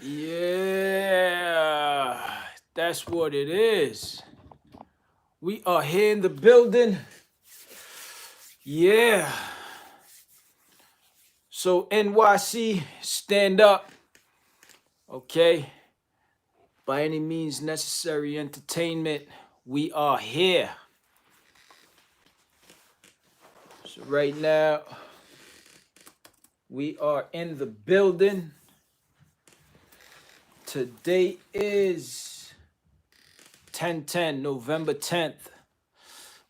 Yeah, that's what it is. We are here in the building. Yeah. So NYC, stand up. Okay. By any means necessary entertainment, we are here. So right now, we are in the building. Today is 10/10, November 10th.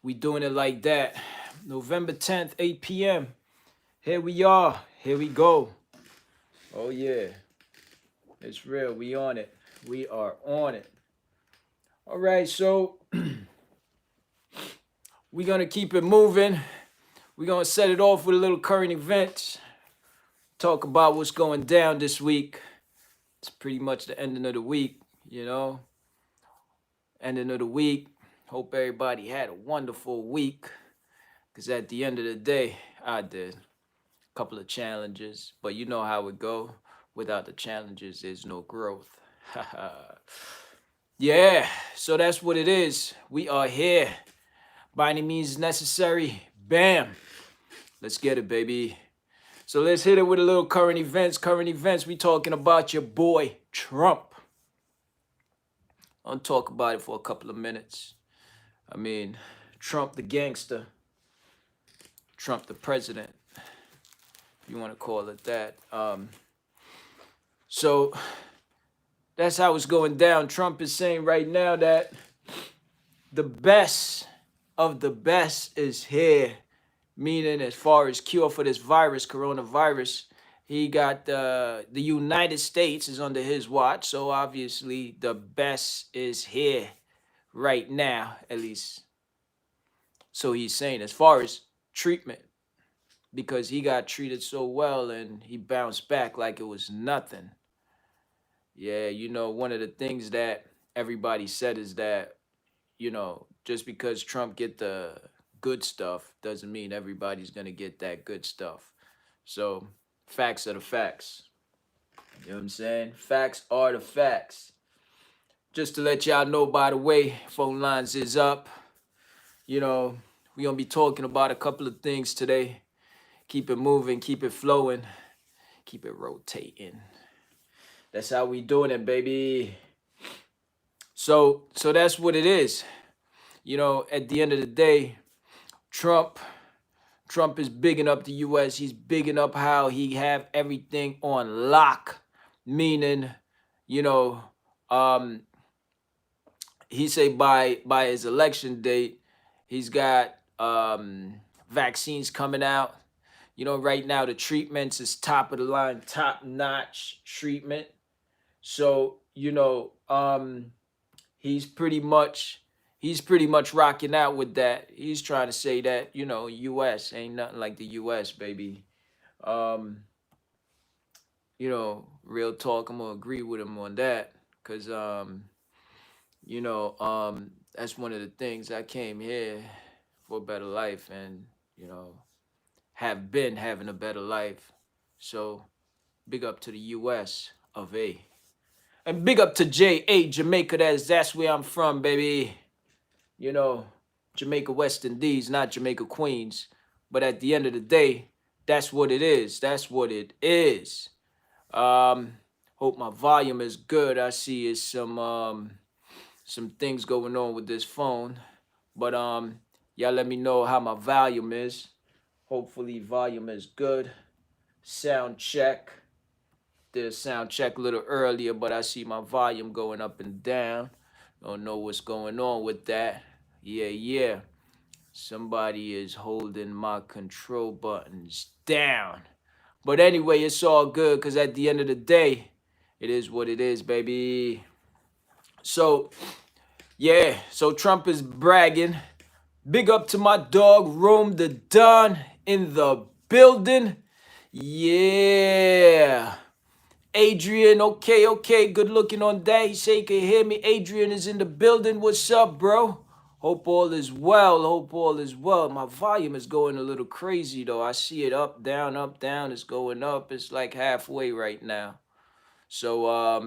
We doing it like that. November 10th, 8 p.m. Here we are. Here we go. Oh yeah. It's real. We on it. We are on it. All right, so we're gonna keep it moving. We're gonna set it off with a little current events. Talk about what's going down this week. It's pretty much the ending of the week, you know. Ending of the week. Hope everybody had a wonderful week. Cause at the end of the day, I did. A couple of challenges, but you know how it go. Without the challenges, there's no growth. Yeah, so that's what it is. We are here. By any means necessary. Bam. Let's get it, baby. So let's hit it with a little current events. Current events, we talking about your boy Trump. I'll talk about it for a couple of minutes. I mean, Trump the gangster. Trump the president. If you want to call it that. So that's how it's going down. Trump is saying right now that the best of the best is here. Meaning, as far as cure for this virus, coronavirus, he got the United States is under his watch. So obviously, the best is here right now, at least. So he's saying, as far as treatment, because he got treated so well and he bounced back like it was nothing. Yeah, you know, one of the things that everybody said is that, you know, just because Trump get the good stuff doesn't mean everybody's gonna get that good stuff. So facts are the facts. You know what I'm saying? Facts are the facts. Just to let y'all know, by the way, phone lines is up. You know, we're gonna be talking about a couple of things today. Keep it moving, keep it flowing, keep it rotating. That's how we doing it, baby. So that's what it is. You know, at the end of the day, Trump is bigging up the US. He's bigging up how he have everything on lock. Meaning, you know, he say by his election date, he's got vaccines coming out. You know, right now the treatments is top of the line, top notch treatment. So, you know, he's pretty much rocking out with that. He's trying to say that, you know, US ain't nothing like the US, baby. Um, you know, real talk, I'm gonna agree with him on that. Cause you know, that's one of the things I came here for a better life and, you know, have been having a better life. So big up to the US of A. And big up to JA, Jamaica, that's where I'm from, baby. You know, Jamaica West Indies, not Jamaica Queens. But at the end of the day, that's what it is. That's what it is. Hope my volume is good. I see is some things going on with this phone. But y'all let me know how my volume is. Hopefully volume is good. Sound check. Did a sound check a little earlier, but I see my volume going up and down. Don't know what's going on with that. Yeah. Somebody is holding my control buttons down. But anyway, it's all good because at the end of the day, it is what it is, baby. So, yeah. So Trump is bragging. Big up to my dog, Rome the Don in the building. Yeah. Adrian, okay, good looking on that. He say he can hear me. Adrian is in the building. What's up, bro? Hope all is well. Hope all is well. My volume is going a little crazy though. I see it up, down. It's going up. It's like halfway right now. So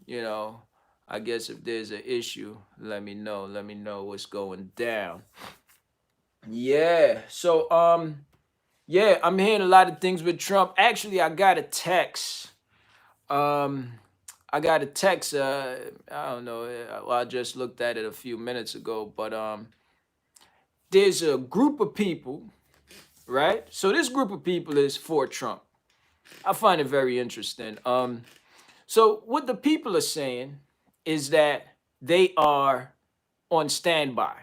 you know, I guess if there's an issue, let me know. Let me know what's going down. Yeah. So yeah, I'm hearing a lot of things with Trump. Actually, I got a text. Um I got a text I don't know. Well, I just looked at it a few minutes ago, but there's a group of people, right? So this group of people is for Trump. I find it very interesting. So what the people are saying is that they are on standby.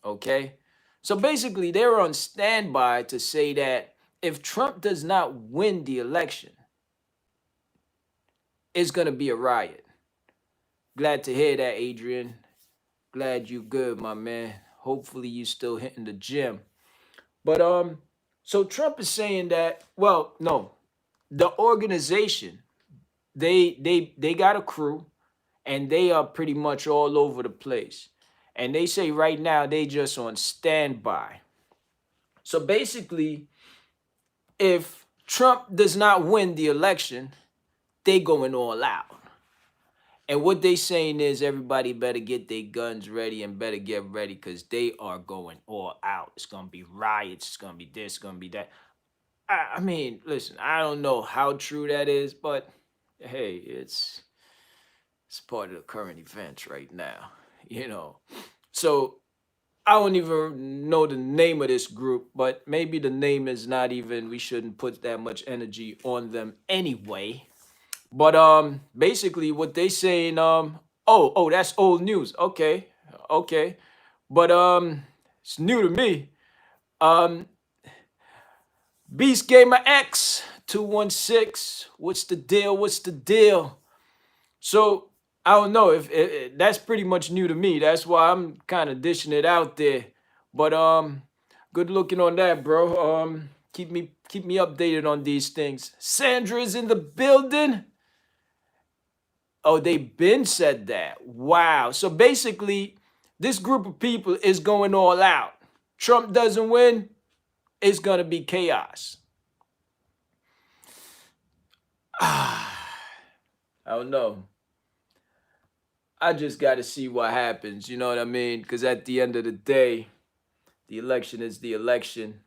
Okay. So basically, they're on standby to say that if Trump does not win the election, it's going to be a riot. Glad to hear that, Adrian. Glad you good, my man. Hopefully you still hitting the gym. But so Trump is saying that, well, no, the organization, they got a crew and they are pretty much all over the place. And they say right now they just on standby. So basically, if Trump does not win the election, they going all out. And what they saying is everybody better get their guns ready and better get ready because they are going all out. It's going to be riots. It's going to be this, it's going to be that. I mean, listen, I don't know how true that is, but hey, it's part of the current events right now, you know. So I don't even know the name of this group, but maybe the name is not even, we shouldn't put that much energy on them anyway. But basically what they saying, oh, that's old news. Okay. Okay. But it's new to me. Um Beast Gamer X 216. What's the deal? What's the deal? So I don't know if that's pretty much new to me. That's why I'm kind of dishing it out there. But good looking on that, bro. Keep me updated on these things. Sandra's in the building. Oh, they been said that. Wow. So basically, this group of people is going all out. Trump doesn't win, it's gonna be chaos. I don't know. I just got to see what happens. You know what I mean? Because at the end of the day, the election is the election.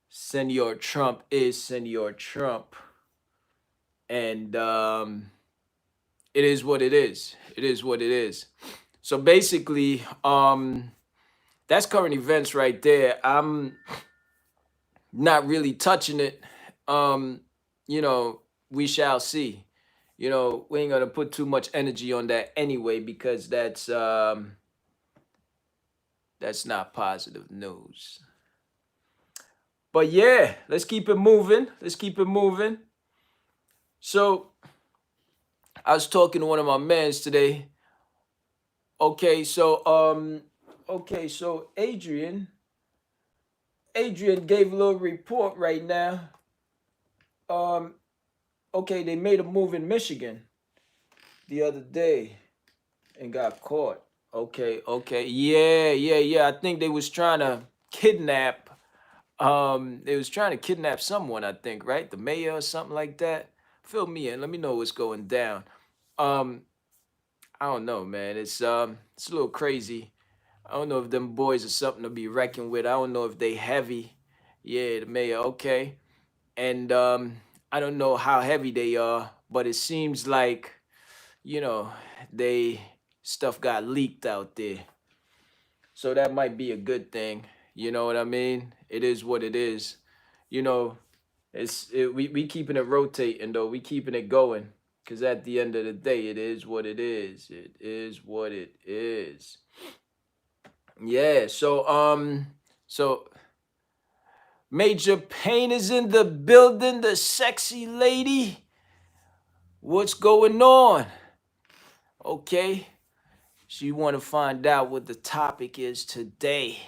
Senor Trump is Senor Trump. And it is what it is. It is what it is. So basically, that's current events right there. I'm not really touching it. You know, we shall see. You know, we ain't gonna put too much energy on that anyway because that's not positive news. But yeah, let's keep it moving. Let's keep it moving. So I was talking to one of my mans today. Okay, so Adrian gave a little report right now. Okay, they made a move in Michigan the other day and got caught. Okay. Yeah. I think they was trying to kidnap. They was trying to kidnap someone, I think, right? The mayor or something like that. Fill me in. Let me know what's going down. I don't know, man. It's a little crazy. I don't know if them boys are something to be reckoned with. I don't know if they heavy. Yeah, the mayor. Okay, and I don't know how heavy they are, but it seems like, you know, they stuff got leaked out there. So that might be a good thing. You know what I mean? It is what it is. You know, we keeping it rotating though. We keeping it going. Cause at the end of the day, it is what it is. It is what it is. Yeah. So Major Payne is in the building. The sexy lady. What's going on? Okay. So you want to find out what the topic is today.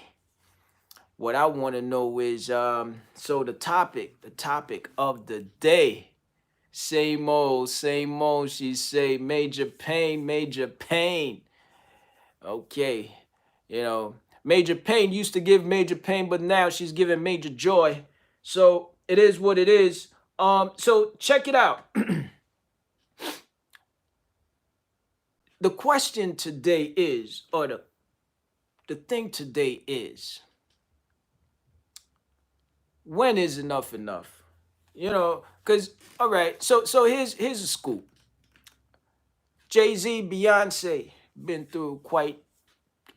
What I want to know is so the topic of the day. Same old, she say Major Payne. Okay. You know, Major Payne used to give Major Payne, but now she's giving Major Joy. So it is what it is. So check it out. The question today is, or the thing today is, when is enough enough? Because all right, so here's a scoop. Jay-Z, Beyonce been through quite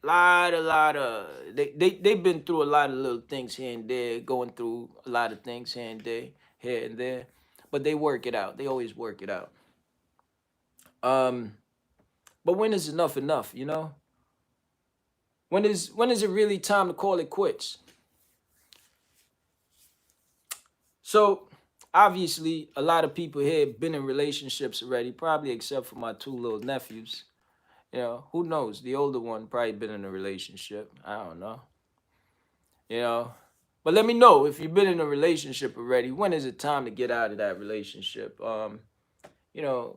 a lot of they've been through a lot of little things here and there, going through a lot of things here and there, but they work it out. They always work it out. Um, but when is enough enough? When is it really time to call it quits? So obviously, a lot of people here have been in relationships already, probably except for my two little nephews. Who knows? The older one probably been in a relationship. I don't know. You know, but let me know if you've been in a relationship already. When is it time to get out of that relationship? You know,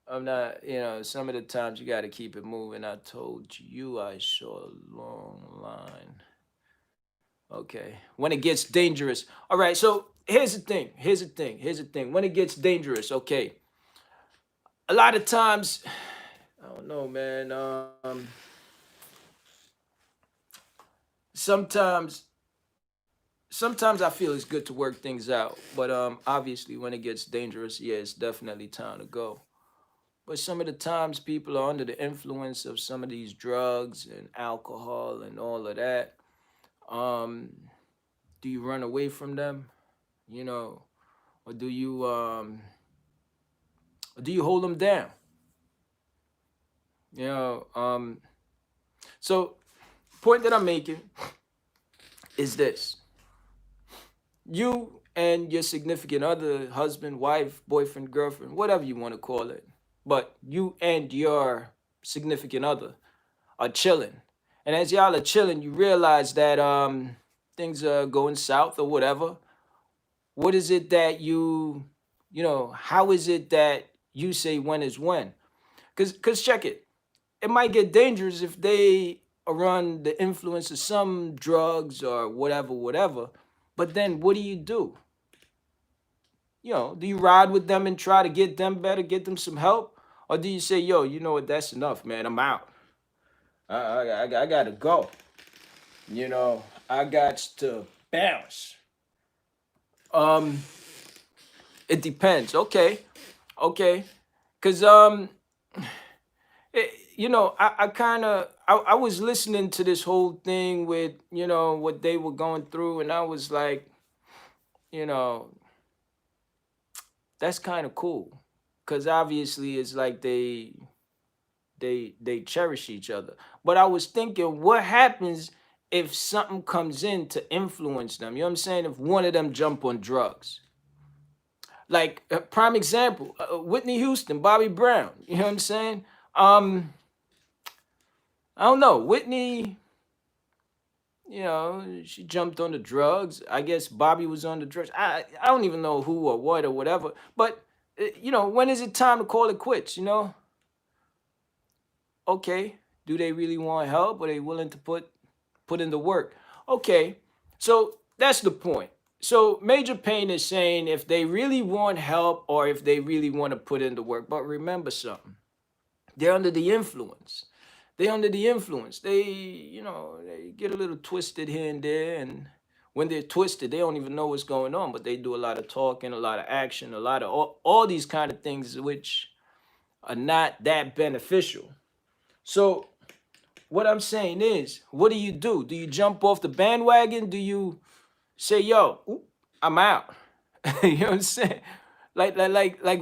I'm not. Some of the times you got to keep it moving. I told you I saw a long line. Okay. When it gets dangerous. All right. So here's the thing. When it gets dangerous, okay. A lot of times, I don't know, man. Sometimes, sometimes I feel it's good to work things out, but obviously when it gets dangerous, yeah, it's definitely time to go. But some of the times people are under the influence of some of these drugs and alcohol and all of that. Um, do you run away from them? You know, or do you hold them down? You know, so point that I'm making is this: you and your significant other, husband, wife, boyfriend, girlfriend, whatever you want to call it, but you and your significant other are chilling. And as y'all are chilling, you realize that things are going south or whatever. What is it that how is it that you say when is when? Cause check it. It might get dangerous if they are on the influence of some drugs or whatever, whatever. But then what do you do? Do you ride with them and try to get them better, get them some help? Or do you say, yo, you know what, that's enough, man, I'm out. I gotta go. I got to bounce. Um, it depends. Okay. Cause I kind of I was listening to this whole thing with what they were going through, and I was like, you know, that's kind of cool, cause obviously it's like they cherish each other. But I was thinking, what happens if something comes in to influence them? You know what I'm saying? If one of them jump on drugs, like prime example, Whitney Houston, Bobby Brown. You know what I'm saying? Um, I don't know. Whitney, she jumped on the drugs. I guess Bobby was on the drugs. I don't even know who or what or whatever. But when is it time to call it quits? Okay, do they really want help? Are they willing to put in the work? Okay, so that's the point. So Major Payne is saying if they really want help or if they really want to put in the work. But remember something. They're under the influence. They under the influence. They get a little twisted here and there, and when they're twisted, they don't even know what's going on. But they do a lot of talking, a lot of action, a lot of all these kind of things which are not that beneficial. So what I'm saying is, what do you do? Do you jump off the bandwagon? Do you say, "Yo, I'm out"? You know what I'm saying? Like,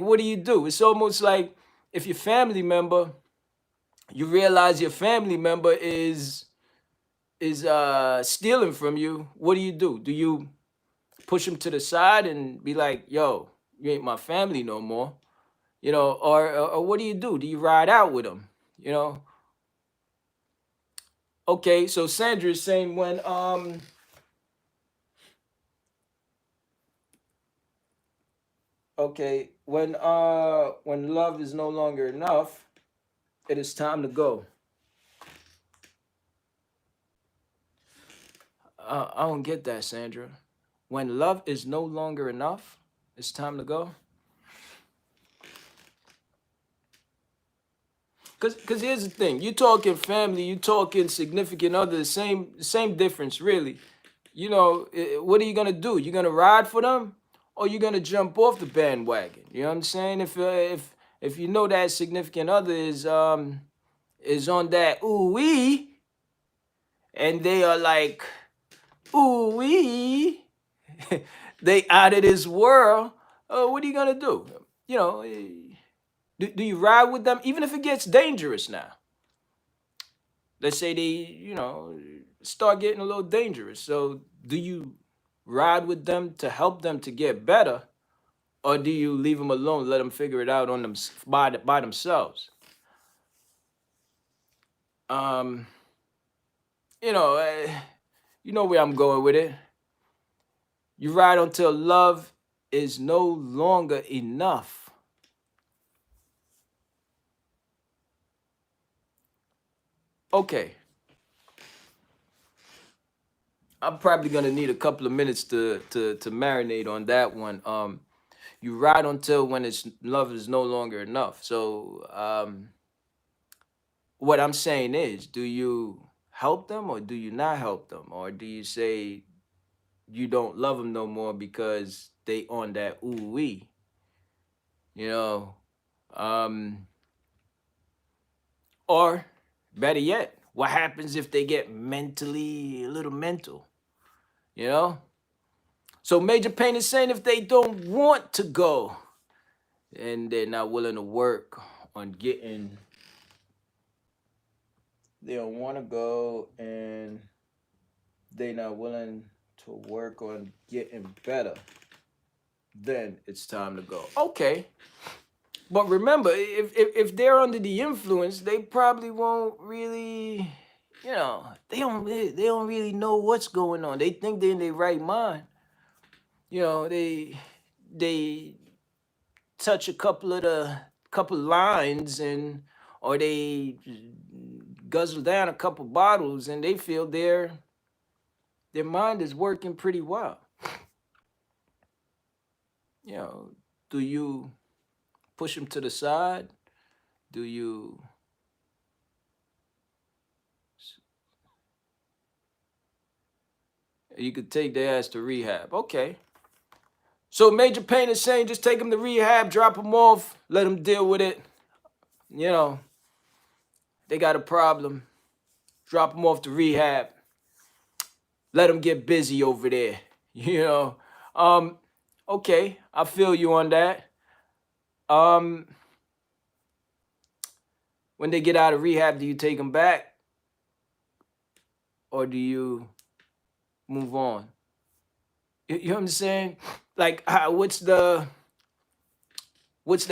what do you do? It's almost like if your family member, you realize your family member is stealing from you. What do you do? Do you push them to the side and be like, "Yo, you ain't my family no more"? Or what do you do? Do you ride out with them? You know, Okay, so Sandra is saying when love is no longer enough, it is time to go. I don't get that, Sandra. When love is no longer enough, It's time to go. Cause here's the thing: you talking family, you talking significant other, same difference, really. You know, what are you gonna do? You gonna ride for them, or you gonna jump off the bandwagon? You know what I'm saying? If you know that significant other is on that ooh wee, and they are like ooh wee, they out of this world. What are you gonna do? You know, do you ride with them even if it gets dangerous now? Let's say they, start getting a little dangerous. So do you ride with them to help them to get better, or do you leave them alone, let them figure it out on them by themselves? Um, you know, you know where I'm going with it. You ride until love is no longer enough. Okay, I'm probably gonna need a couple of minutes to marinate on that one. You ride until when it's love is no longer enough. So what I'm saying is, do you help them or do you not help them, or do you say you don't love them no more because they on that ooh wee? You know, um, or better yet, what happens if they get mentally a little mental? You know, so Major Payne is saying if they don't want to go and they're not willing to work on getting, they don't want to go and they're not willing to work on getting better, then it's time to go. Okay. But remember, if they're under the influence, they probably won't really, they don't really know what's going on. They think they're in their right mind. You know, they touch a couple lines, and or they guzzle down a couple bottles and they feel their mind is working pretty well. You know, do you push them to the side? Do you you could take their ass to rehab? Okay. So Major Payne is saying just take them to rehab, drop them off, let them deal with it. You know, they got a problem. Drop them off to rehab. Let them get busy over there. You know. Okay, I feel you on that. Um, when they get out of rehab, do you take them back or do you move on? You know what I'm saying? Like, what's the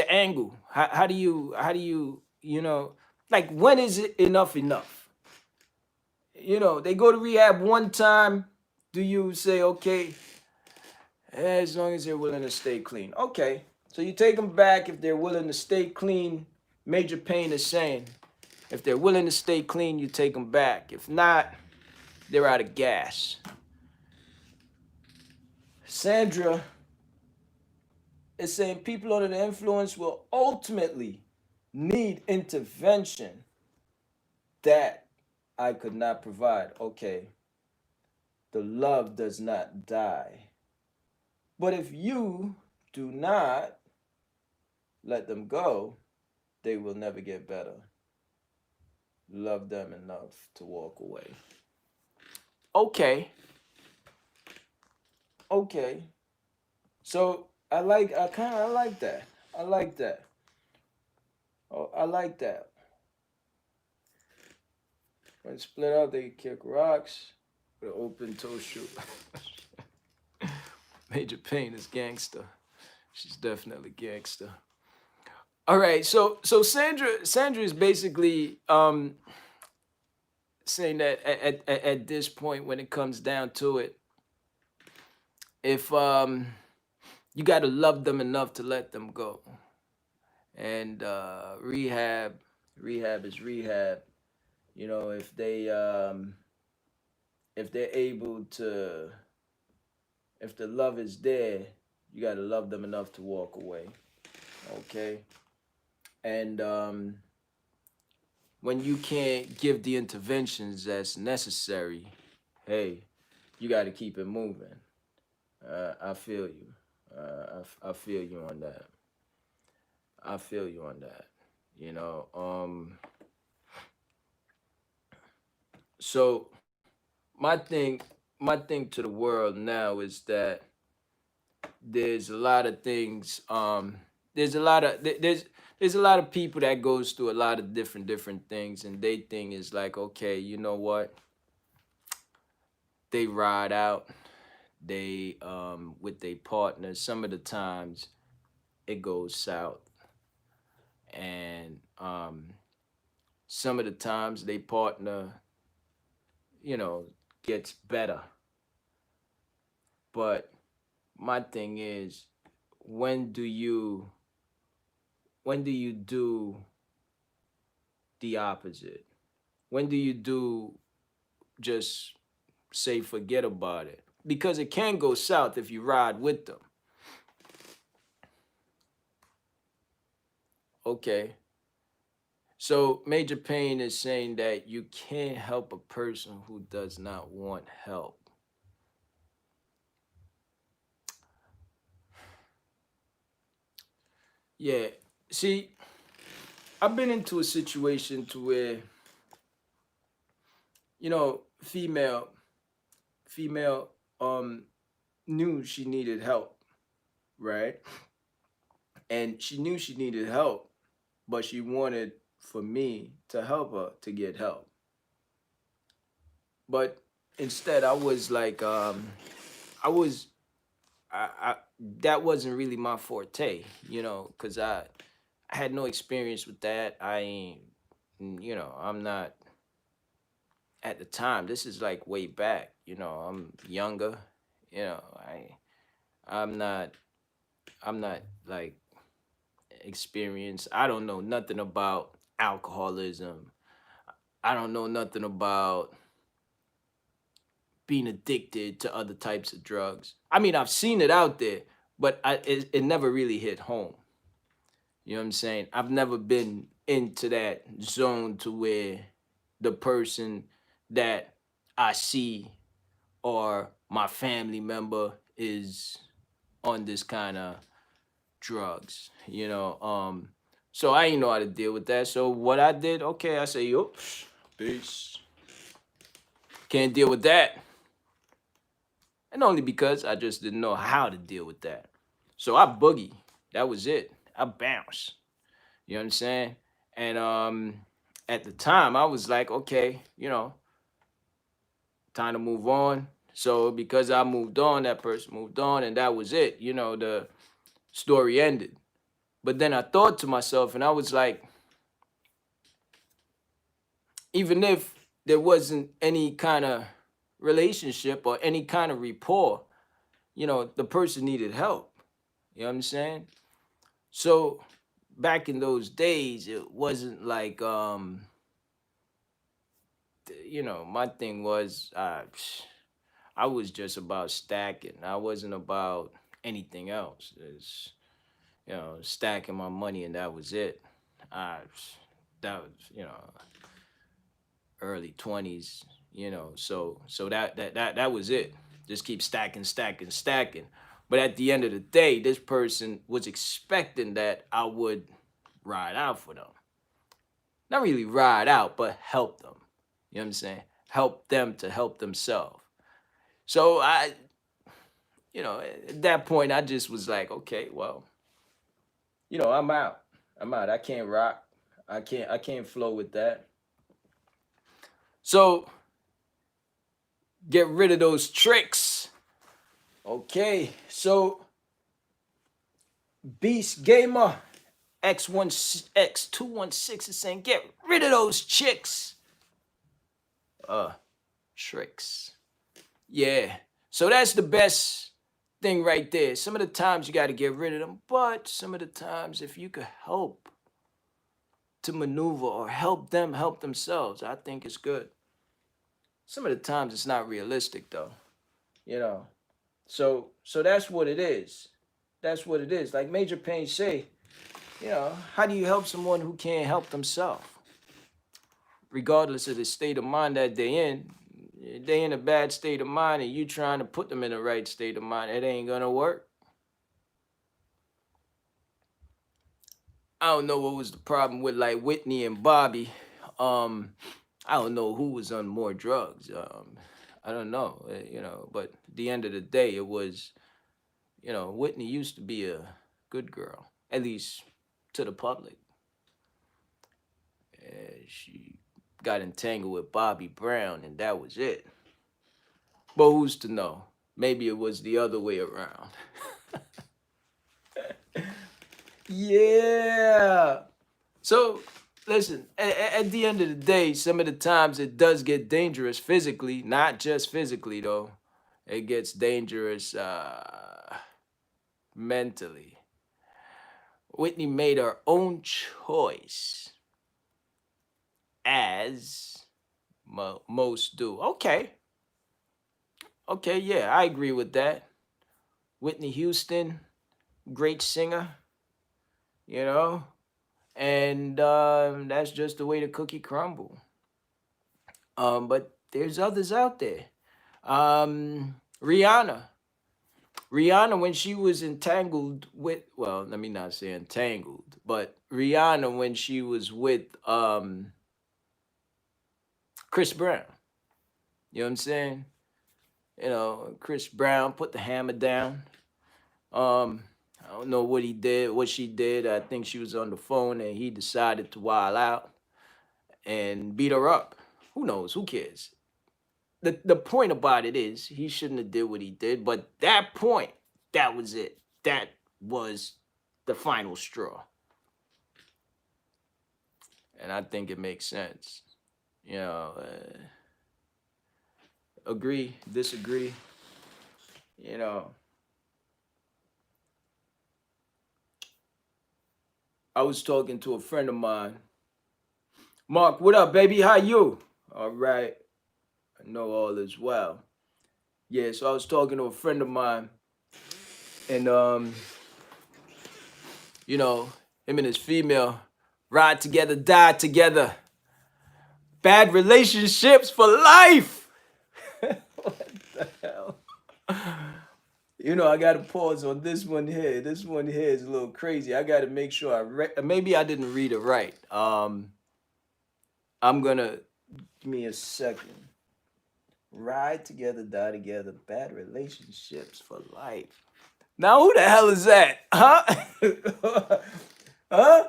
angle? How do you like, when is it enough enough? You know, they go to rehab one time. Do you say, okay, as long as they're willing to stay clean? Okay, so you take them back if they're willing to stay clean. Major Payne is saying, if they're willing to stay clean, you take them back. If not, they're out of gas. Sandra is saying people under the influence will ultimately need intervention that I could not provide. Okay, the love does not die. But if you do not let them go, they will never get better. Love them enough to walk away. Okay. Okay. So I like that. I like that. Oh, I like that. When split up, they kick rocks with an open toe shoe. Major Payne is gangster. She's definitely gangster. All right, so Sandra is basically saying that at this point, when it comes down to it, if you got to love them enough to let them go, and rehab is rehab. You know, if they're able to, if the love is there, You got to love them enough to walk away. Okay. And when you can't give the interventions that's necessary, hey, you got to keep it moving. I feel you. I feel you on that. I feel you on that. You know. So my thing, my thing to the world now is that there's a lot of things. There's a lot of there's a lot of people that goes through a lot of different things, and they thing is like, okay, you know what? They ride out. They with their partners. Some of the times it goes south, and some of the times they partner, you know, gets better. But my thing is, when do you when do you do the opposite? When do you do just say forget about it? Because it can go south if you ride with them. Okay. So Major Payne is saying that you can't help a person who does not want help. Yeah. See, I've been into a situation to where, female um knew she needed help, right? And she knew she needed help, but she wanted for me to help her to get help. But instead I was like I was I that wasn't really my forte, because I had no experience with that. I ain't, I'm not at the time. This is like way back. I'm younger. You know, I'm not I'm not like experienced. I don't know nothing about alcoholism. I don't know nothing about being addicted to other types of drugs. I mean, I've seen it out there, but it never really hit home. You know what I'm saying? I've never been into that zone to where the person that I see or my family member is on this kind of drugs, So I ain't know how to deal with that. So what I did, okay, I say, yo, peace. Can't deal with that. And only because I just didn't know how to deal with that. So I boogie. That was it. I bounce. You know what I'm saying? And at the time I was like, okay, time to move on. So because I moved on, that person moved on, and that was it. The story ended. But then I thought to myself, and I was like, even if there wasn't any kind of relationship or any kind of rapport, the person needed help. You know what I'm saying? So back in those days, it wasn't like my thing was I was just about stacking. I wasn't about anything else. It's, stacking my money and that was it. I that was, early 20s, so that was it. Just keep stacking, stacking, stacking. But at the end of the day, this person was expecting that I would ride out for them. Not really ride out, but help them. You know what I'm saying? Help them to help themselves. So at that point, I just was like, okay, well, I'm out. I'm out. I can't rock. I can't flow with that. So get rid of those tricks. Okay, so Beast Gamer X216 is saying get rid of those chicks. Uh, tricks. Yeah. So that's the best thing right there. Some of the times you got to get rid of them, but some of the times if you could help to maneuver or help them help themselves, I think it's good. Some of the times it's not realistic though, you know. So that's what it is. That's what it is. Like Major Payne say, how do you help someone who can't help themselves? Regardless of the state of mind that they're in, they in a bad state of mind and you trying to put them in the right state of mind, it ain't gonna work. I don't know what was the problem with like Whitney and Bobby. Um, I don't know who was on more drugs. I don't know, but at the end of the day, it was, Whitney used to be a good girl, at least to the public. She got entangled with Bobby Brown, and that was it. But who's to know? Maybe it was the other way around. Yeah. So, listen, at the end of the day, some of the times it does get dangerous physically, not just physically, though. It gets dangerous mentally. Whitney made her own choice, as most do. Okay. Okay, yeah, I agree with that. Whitney Houston, great singer, you know, and that's just the way the cookie crumble. But there's others out there. Rihanna. Rihanna, when she was entangled with, well, let me not say entangled, but Rihanna, when she was with Chris Brown, you know what I'm saying? Chris Brown put the hammer down. I don't know what he did, what she did. I think she was on the phone and he decided to wild out and beat her up. Who knows? Who cares? The point about it is he shouldn't have did what he did, but that point, that was it. That was the final straw. And I think it makes sense. You know, agree, disagree. You know, I was talking to a friend of mine. Mark, what up, baby? How you? All right. I know all is well. Yeah, so I was talking to a friend of mine, and him and his female ride together, die together. Bad relationships for life. What the hell? I got to pause on this one here. This one here is a little crazy. I got to make sure maybe I didn't read it right. I'm gonna give me a second. Ride together, die together. Bad relationships for life. Now who the hell is that? Huh? Huh?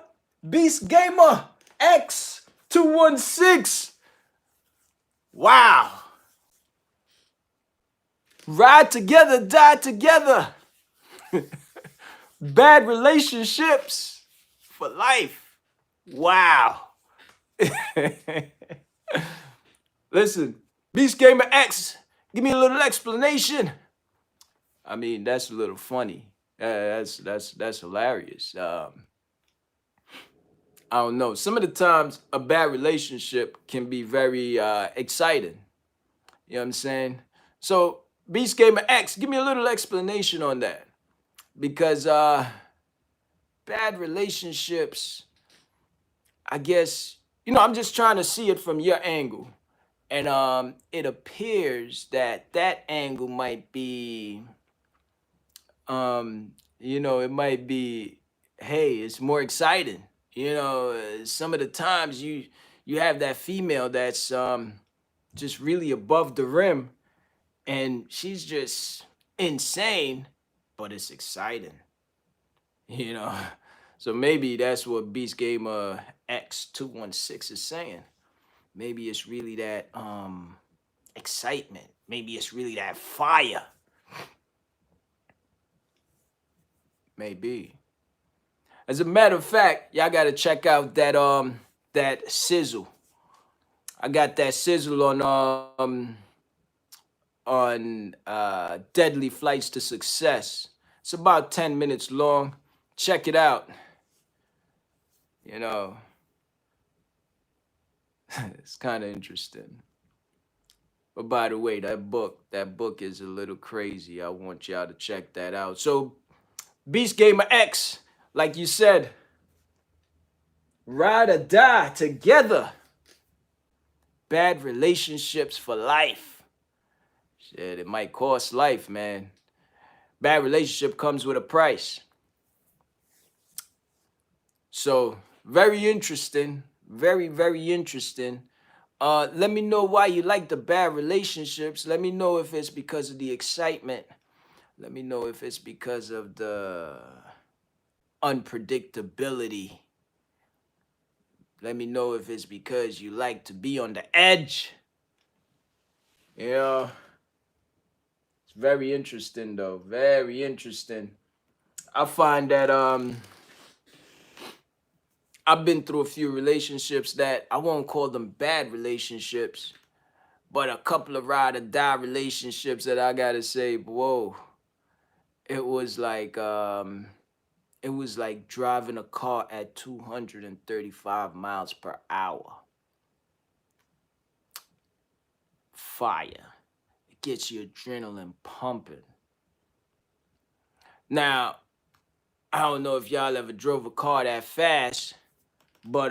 Beast Gamer X 216. Wow. Ride together, die together. Bad relationships for life. Wow. Listen, Beast Gamer X, give me a little explanation. I mean, that's a little funny. That's hilarious. I don't know. Some of the times, a bad relationship can be very exciting. You know what I'm saying? So, Beast Gamer X, give me a little explanation on that. Because bad relationships, I guess, I'm just trying to see it from your angle. And it appears that that angle might be, it might be, hey, it's more exciting. Some of the times you have that female that's just really above the rim, and she's just insane, but it's exciting. You know, so maybe that's what Beast Gamer X216 is saying. Maybe it's really that excitement. Maybe it's really that fire. Maybe. As a matter of fact, y'all gotta check out that sizzle. I got that sizzle on Deadly Flights to Success. It's about 10 minutes long. Check it out. You know, it's kind of interesting. But by the way, that book is a little crazy. I want y'all to check that out. So Beast Gamer X, like you said, ride or die together. Bad relationships for life. Shit, it might cost life, man. Bad relationship comes with a price. So, very interesting. Very, very interesting. Let me know why you like the bad relationships. Let me know if it's because of the excitement. Let me know if it's because of the unpredictability. Let me know if it's because you like to be on the edge. Yeah. It's very interesting though. Very interesting. I find that I've been through a few relationships that I won't call them bad relationships, but a couple of ride or die relationships that I gotta say, whoa, it was like driving a car at 235 miles per hour. Fire. It gets your adrenaline pumping. Now, I don't know if y'all ever drove a car that fast, but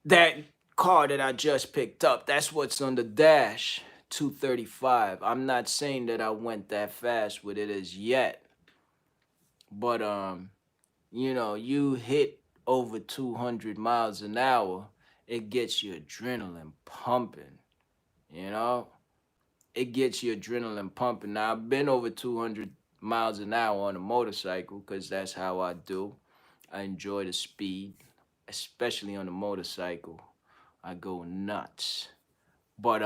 that car that I just picked up, that's what's on the dash, 235. I'm not saying that I went that fast with it as yet, but you know, you hit over 200 miles an hour, it gets your adrenaline pumping, you know? It gets your adrenaline pumping. Now, I've been over 200 miles an hour on a motorcycle because that's how I do. I enjoy the speed, especially on a motorcycle. I go nuts. But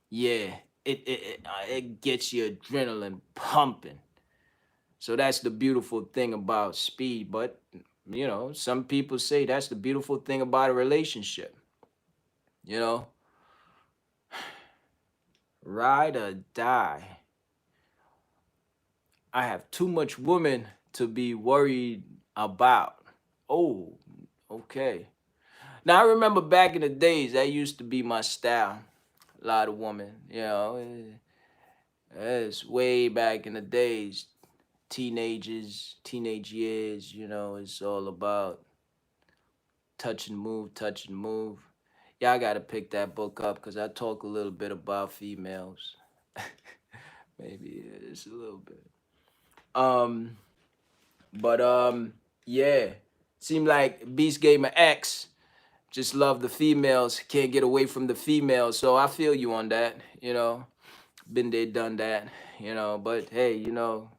yeah, it gets your adrenaline pumping. So that's the beautiful thing about speed. But you know, some people say that's the beautiful thing about a relationship. You know, ride or die. I have too much women to be worried about. Oh, okay. Now I remember back in the days that used to be my style. A lot of women, you know. It's way back in the days. Teenage years, you know, it's all about touch and move, touch and move. Y'all gotta pick that book up because I talk a little bit about females. Maybe it's a little bit. Um, but yeah. Seemed like Beast Gamer X just love the females, can't get away from the females. So I feel you on that, you know. Been there, done that, you know. But hey, you know,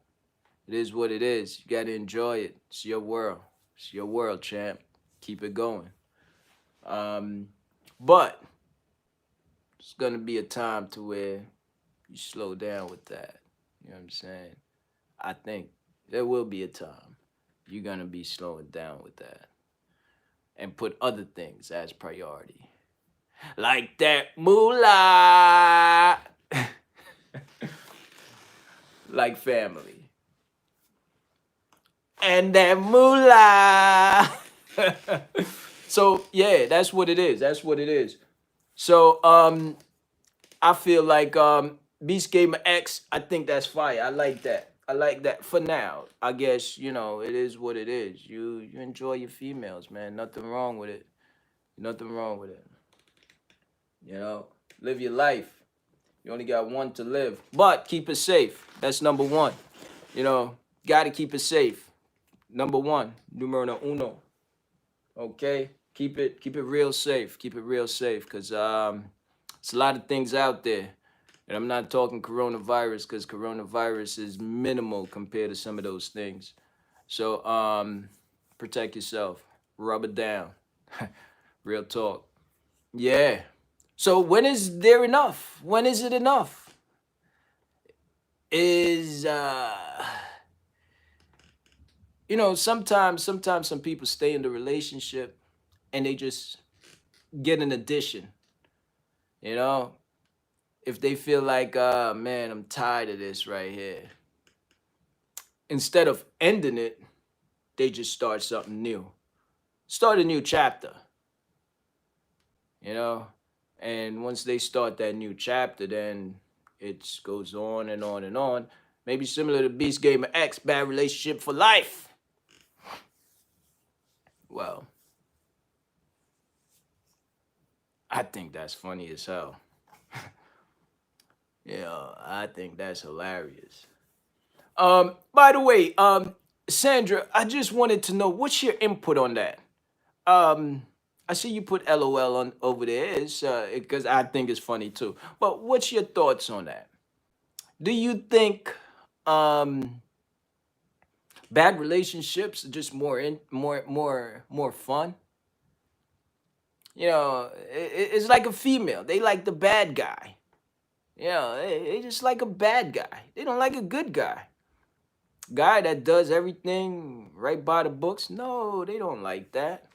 it is what it is. You gotta enjoy it. It's your world. It's your world, champ. Keep it going. Um, but it's gonna be a time to where you slow down with that. You know what I'm saying? I think there will be a time you're gonna be slowing down with that and put other things as priority. Like that moolah. Like family. And that moolah. So yeah, that's what it is. That's what it is. So I feel like Beast Gamer X, I think that's fire. I like that. I like that for now. I guess, you know, it is what it is. You enjoy your females, man. Nothing wrong with it. Nothing wrong with it. You know, live your life. You only got one to live. But keep it safe. That's number one. You know, gotta keep it safe. Number one, numero uno. Okay? Keep it real safe. Keep it real safe. Cause it's a lot of things out there. And I'm not talking coronavirus because coronavirus is minimal compared to some of those things. So protect yourself. Rub it down. Real talk. Yeah. So when is there enough? When is it enough? Is you know, sometimes some people stay in the relationship and they just get an addition. You know, if they feel like, man, I'm tired of this right here. Instead of ending it, they just start something new. Start a new chapter, you know? And once they start that new chapter, then it goes on and on and on. Maybe similar to Beast Gamer X, bad relationship for life. Well, I think that's funny as hell. Yeah, I think that's hilarious. By the way, Sandra, I just wanted to know what's your input on that. Um, I see you put LOL on over there, is because I think it's funny too. But what's your thoughts on that? Do you think bad relationships are just more fun? You know, it's like a female. They like the bad guy. You know, they just like a bad guy. They don't like a good guy. Guy that does everything right by the books. No, they don't like that.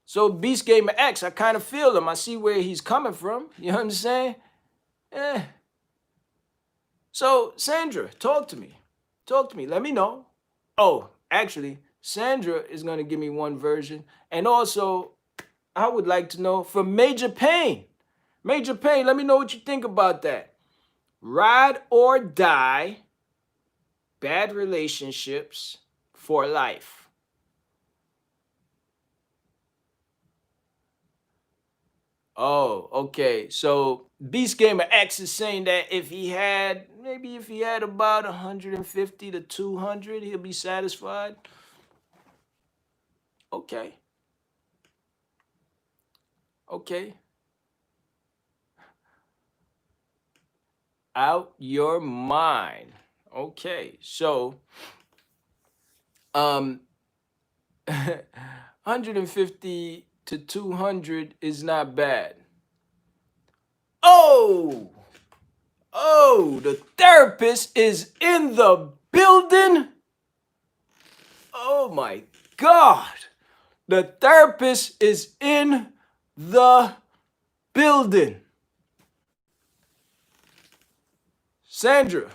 So Beast Gamer X, I kind of feel him. I see where he's coming from. You know what I'm saying? Eh. So Sandra, talk to me. Talk to me. Let me know. Oh, actually, Sandra is gonna give me one version, and also I would like to know from Major Pain. Major Pain, let me know what you think about that. Ride or die, bad relationships for life. Oh, okay. So Beast Gamer X is saying that if he had about 150 to 200, he'll be satisfied. Okay. Okay. Out your mind. Okay. So, um 150 to 200 is not bad. Oh, oh, the therapist is in the building. Oh my God. The therapist is in the building. Sandra,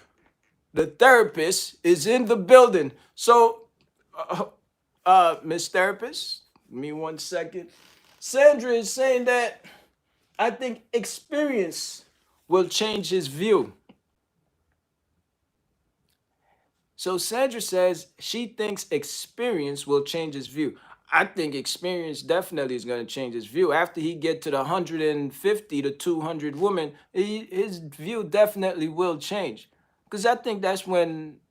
the therapist is in the building. So, Miss Therapist, give me 1 second. Sandra is saying that I think experience will change his view. So Sandra says she thinks experience will change his view. I think experience definitely is going to change his view. After he get to the 150 to 200 women, his view definitely will change. Because I think that's when,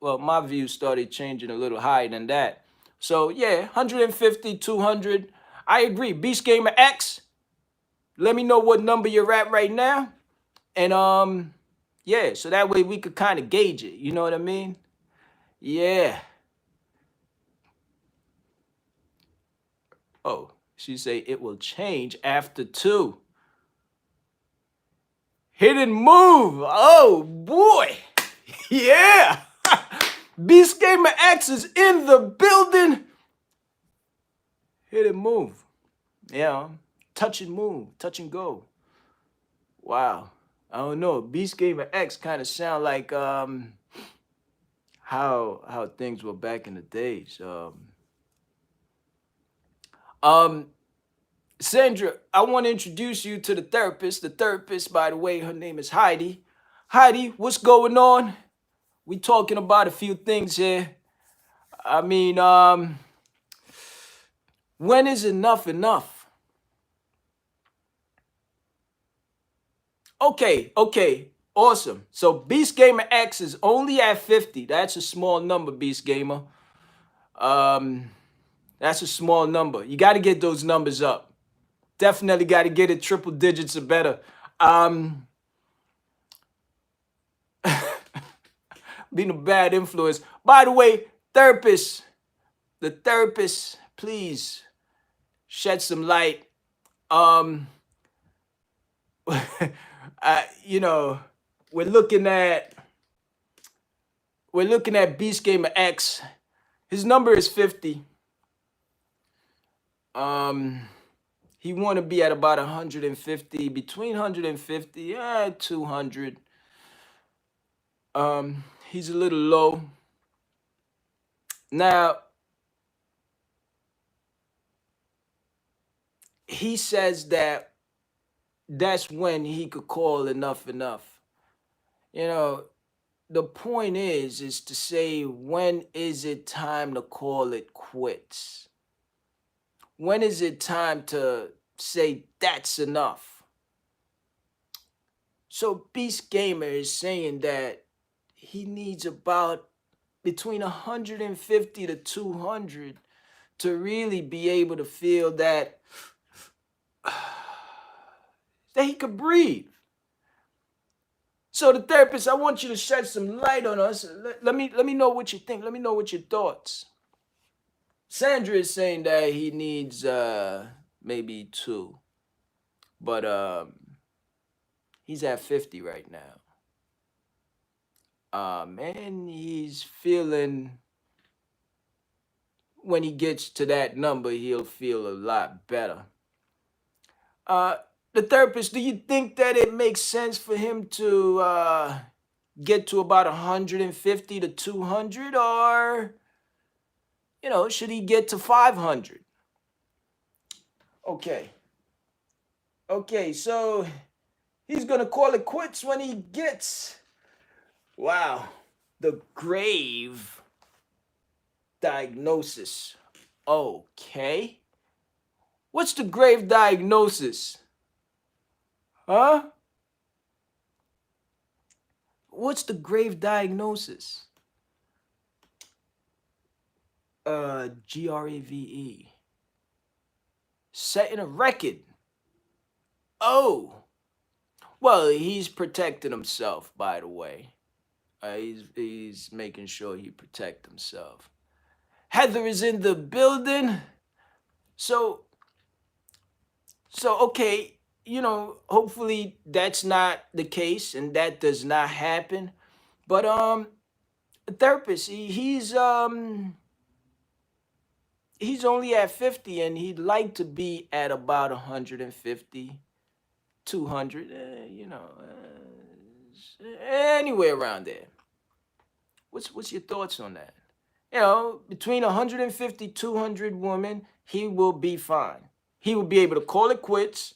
well, my view started changing a little higher than that. So yeah, 150, 200. I agree. Beast Gamer X, let me know what number you're at right now. And yeah, so that way we could kind of gauge it. You know what I mean? Yeah. Oh, she say it will change after 2. Hidden move. Oh boy. Yeah. Beast Gamer X is in the building. Hidden move. Yeah. Touch and move. Touch and go. Wow. I don't know. Beast Gamer X kind of sound like how things were back in the days. Um Sandra, I want to introduce you to the therapist. The therapist, by the way, her name is Heidi. Heidi, what's going on? We talking about a few things here. I mean, when is enough enough? Okay, okay, awesome. So Beast Gamer X is only at 50. That's a small number, Beast Gamer. That's a small number. You got to get those numbers up. Definitely got to get it triple digits or better. Being a bad influence. By the way, therapist, the therapist, please shed some light. You know, we're looking at Beast Gamer X. His number is 50. He want to be at about 150, between 150 and 200. He's a little low. Now, he says that that's when he could call enough enough. You know, the point is to say, when is it time to call it quits? When is it time to say that's enough? So Beast Gamer is saying that he needs about between 150 to 200 to really be able to feel that that he could breathe. So the therapist, I want you to shed some light on us. Let me know what you think. Let me know what your thoughts. Sandra is saying that he needs maybe two, but he's at 50 right now. And he's feeling, when he gets to that number, he'll feel a lot better. The therapist, do you think that it makes sense for him to get to about 150 to 200, or should he get to 500? Okay. Okay, so he's gonna call it quits when he gets, wow, the grave diagnosis. Okay. What's the grave diagnosis? Huh? What's the grave diagnosis? GRAVE. Setting a record. Oh. Well, he's protecting himself, by the way. He's making sure he protect himself. Heather is in the building. So okay, hopefully that's not the case and that does not happen. But the therapist, he's only at 50 and he'd like to be at about 150, 200, anywhere around there. What's your thoughts on that? Between 150, 200 women, he will be fine. He will be able to call it quits,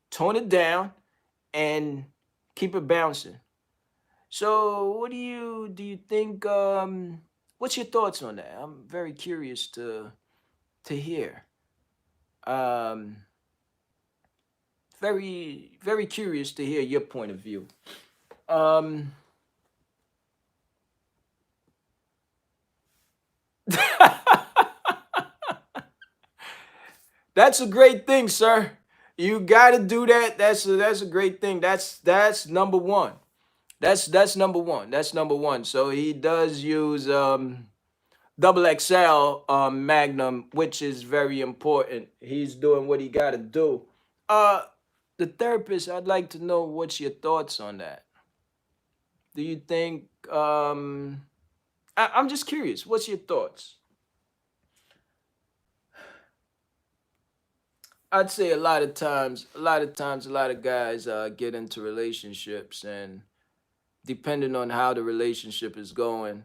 tone it down, and keep it bouncing. So what do you think, what's your thoughts on that? I'm very curious to hear. Very, very curious to hear your point of view. That's a great thing, sir. You got to do that. That's a great thing. That's number one. That's number one. That's number one. So he does use double XL Magnum, which is very important. He's doing what he got to do. The therapist, I'd like to know what's your thoughts on that. Do you think? I'm just curious. What's your thoughts? I'd say a lot of times, a lot of guys get into relationships, and depending on how the relationship is going,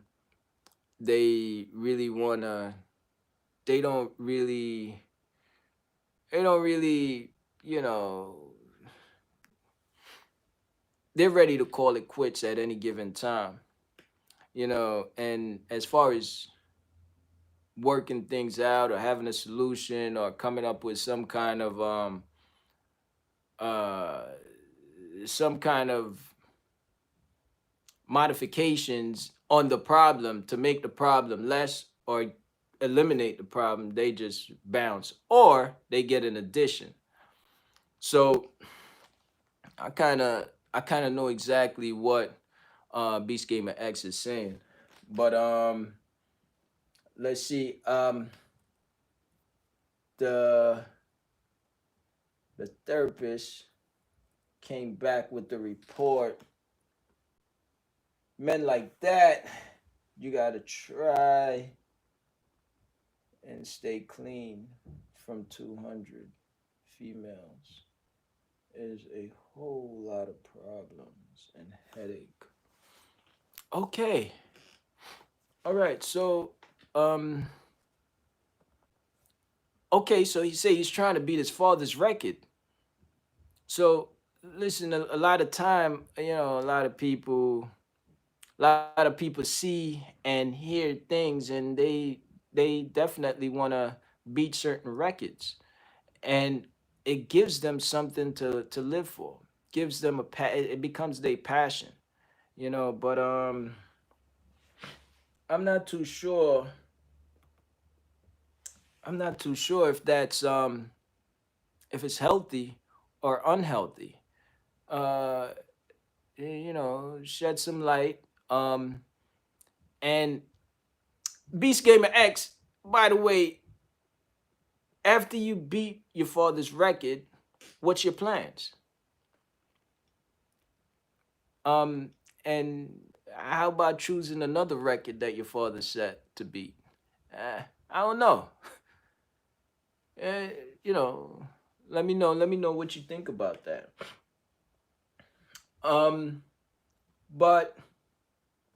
they really wanna. They don't really. They don't really. They're ready to call it quits at any given time. And as far as working things out or having a solution or coming up with uh some kind of modifications on the problem to make the problem less or eliminate the problem, they just bounce or they get an addition. So I kind of know exactly what Beast Gamer X is saying. But let's see. The therapist came back with the report. Men like that, you gotta try and stay clean from 200 females. Is a whole lot of problems and headache. Okay. All right. So, okay. So he say he's trying to beat his father's record. So listen, a lot of time, a lot of people A lot of people see and hear things, and they definitely want to beat certain records, and it gives them something to live for. Gives them it becomes their passion, you know. But I'm not too sure. I'm not too sure if it's healthy or unhealthy. Uh, you know, shed some light. And Beast Gamer X, by the way, after you beat your father's record, what's your plans? Um, and how about choosing another record that your father set to beat? I don't know. Uh, you know, let me know. Let me know what you think about that. Um, but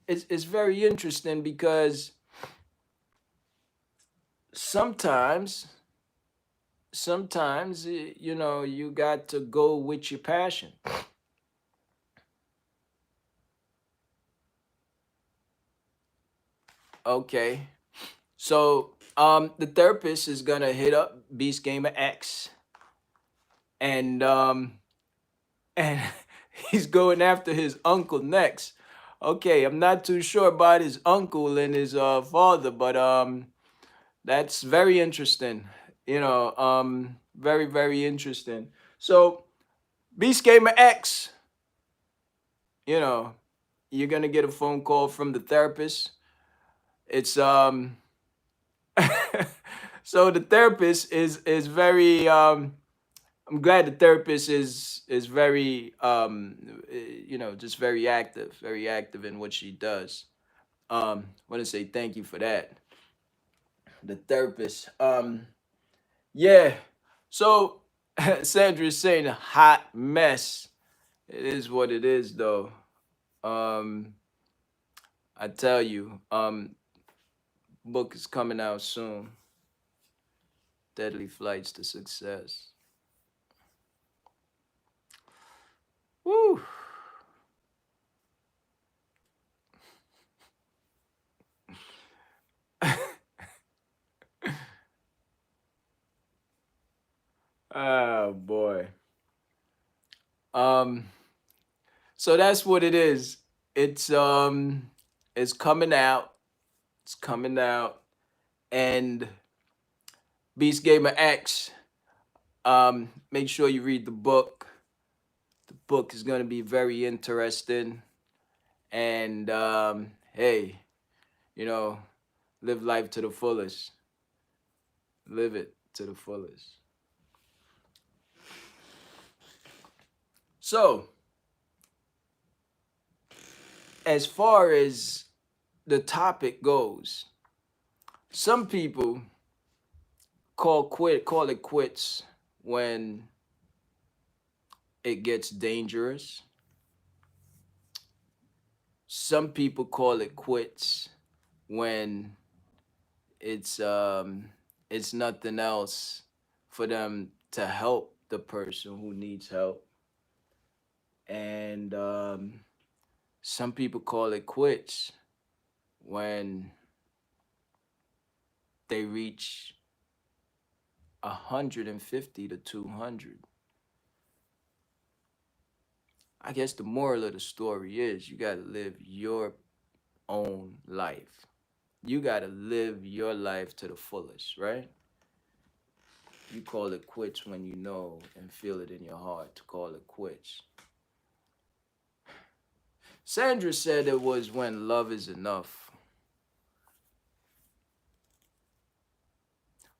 it's very interesting because sometimes you know you got to go with your passion. Okay, so the therapist is gonna hit up Beast Gamer X, and and he's going after his uncle next. Okay, I'm not too sure about his uncle and his father, but that's very interesting. You know, very very interesting. So Beast Gamer X, you know, you're gonna get a phone call from the therapist. It's so the therapist is very I'm glad the therapist is very you know, just very active in what she does. Want to say thank you for that, the therapist. Yeah. So Sandra is saying a hot mess. It is what it is, though. Um, I tell you, book is coming out soon. Deadly Flights to Success. Woo. Oh boy. Um, so that's what it is. It's it's coming out. It's coming out. And Beast Gamer X, make sure you read the book. The book is gonna be very interesting. And hey, you know, live life to the fullest. Live it to the fullest. So, as far as the topic goes, some people call it quits when it gets dangerous. Some people call it quits when it's um it's nothing else for them to help the person who needs help. And some people call it quits when they reach 150 to 200. I guess the moral of the story is you got to live your own life. You got to live your life to the fullest, right? You call it quits when you know and feel it in your heart to call it quits. Sandra said it was when love is enough.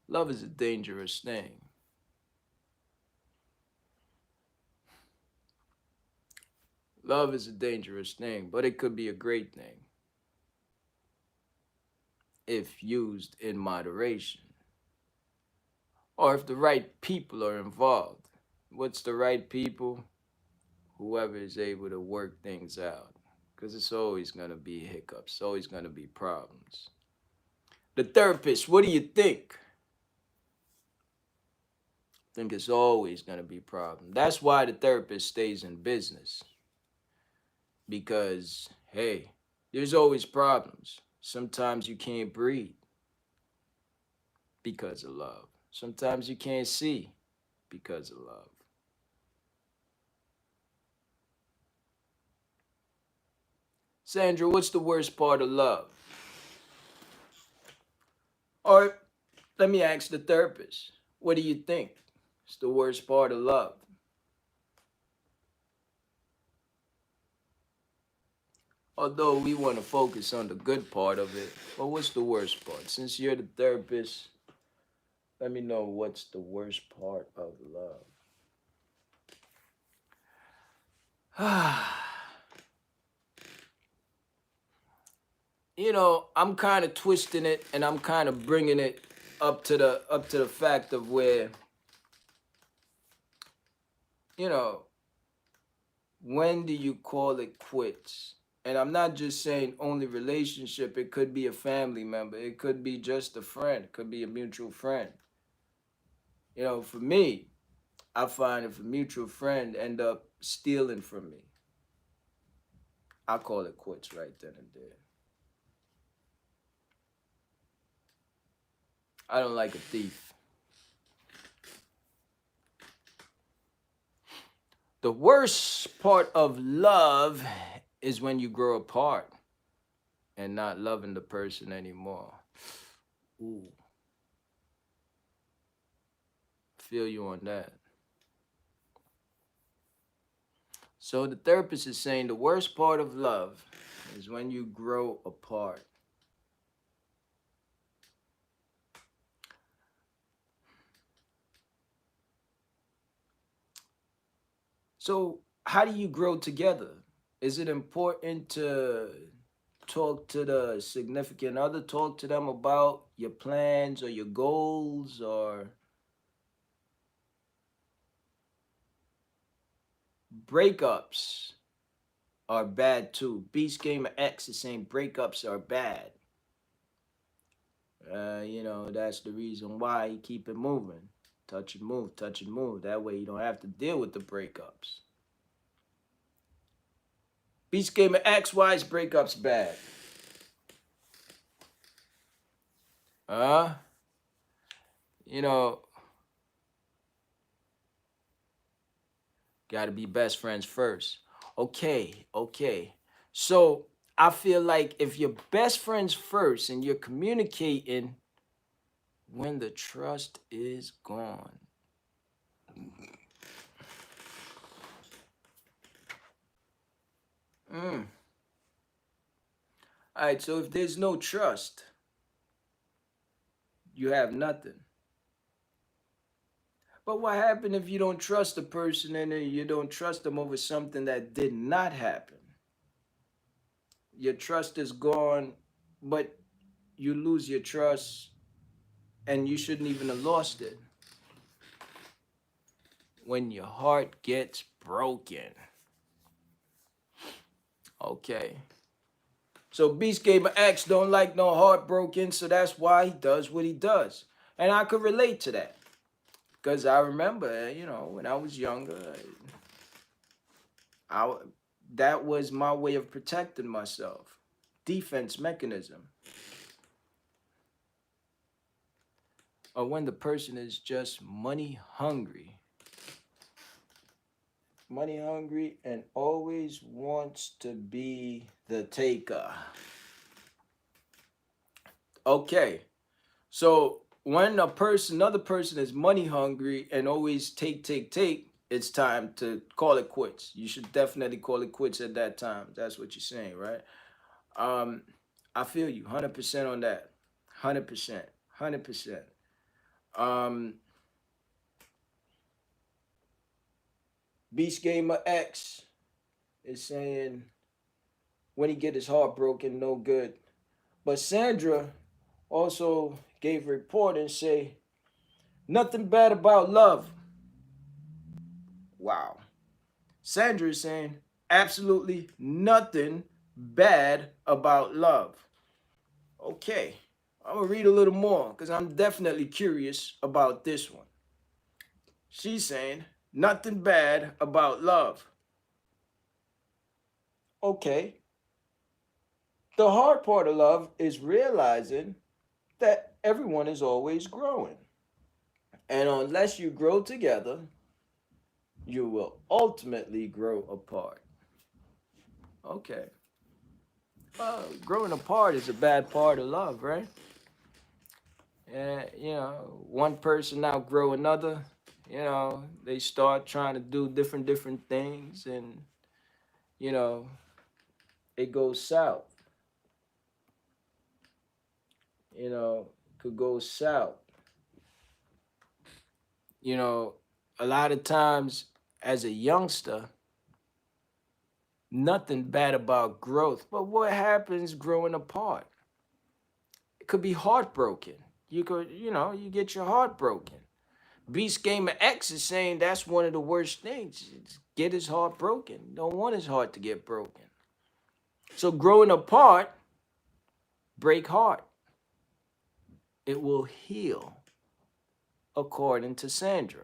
Love is a dangerous thing. Love is a dangerous thing, but it could be a great thing if used in moderation or if the right people are involved. What's the right people? Whoever is able to work things out. Because it's always going to be hiccups, always going to be problems. The therapist, what do you think? I think it's always going to be a problem. That's why the therapist stays in business. Because, hey, There's always problems. Sometimes you can't breathe because of love. Sometimes you can't see because of love. Sandra, what's the worst part of love? Or let me ask the therapist, what do you think is the worst part of love? Although we want to focus on the good part of it, but what's the worst part? Since you're the therapist, let me know what's the worst part of love. I'm kind of twisting it and I'm kind of bringing it up to the fact of where, you know, when do you call it quits? And I'm not just saying only relationship. It could be a family member. It could be just a friend. It could be a mutual friend. For me, I find if a mutual friend end up stealing from me, I call it quits right then and there. I don't like a thief. The worst part of love is when you grow apart and not loving the person anymore. Ooh. Feel you on that. So the therapist is saying the worst part of love is when you grow apart. So how do you grow together? Is it important to talk to the significant other, talk to them about your plans or your goals? Or breakups are bad too. Beast Gamer X is saying breakups are bad. That's the reason why you keep it moving. Touch and move, touch and move. That way you don't have to deal with the breakups. Beast Gamer X, why is breakups bad? Uh, you know, gotta be best friends first. Okay. So I feel like if you're best friends first and you're communicating when the trust is gone. Mm. All right, so if there's no trust, you have nothing. But what happened if you don't trust a person and then you don't trust them over something that did not happen? Your trust is gone, but you lose your trust and you shouldn't even have lost it. When your heart gets broken. Okay. So Beast Gamer X don't like no heartbroken, so that's why he does what he does. And I could relate to that. Because I remember, when I was younger, I that was my way of protecting myself. Defense mechanism. Or when the person is just money hungry. Money hungry and always wants to be the taker. Okay. So when another person is money hungry and always take, it's time to call it quits. You should definitely call it quits at that time. That's what you're saying, right? I feel you 100% on that. 100%. 100%. Um, Beast Gamer X is saying when he get his heart broken, no good. But Sandra also gave a report and say nothing bad about love. Wow. Sandra is saying absolutely nothing bad about love. Okay, I'm gonna read a little more because I'm definitely curious about this one. She's saying nothing bad about love. Okay, The hard part of love is realizing that everyone is always growing. And unless you grow together, you will ultimately grow apart. Okay. Growing apart is a bad part of love, right? And, one person outgrow another. They start trying to do different things, and, you know, it goes south. Could go south. You know, a lot of times as a youngster, nothing bad about growth. But what happens growing apart? It could be heartbroken. You get your heart broken. Beast Gamer X is saying that's one of the worst things. Get his heart broken. Don't want his heart to get broken. So growing apart, break heart. It will heal, according to Sandra.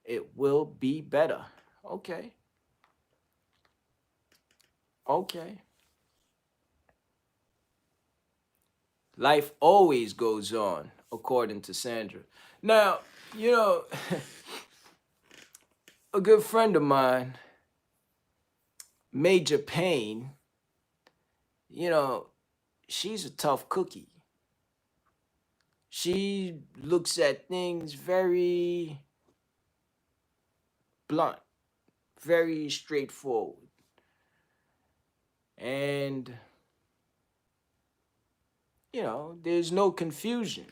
It will be better. Okay. Okay. Life always goes on, according to Sandra. Now, you know, a good friend of mine, Major Payne, you know, she's a tough cookie. She looks at things very blunt, very straightforward. And, there's no confusion.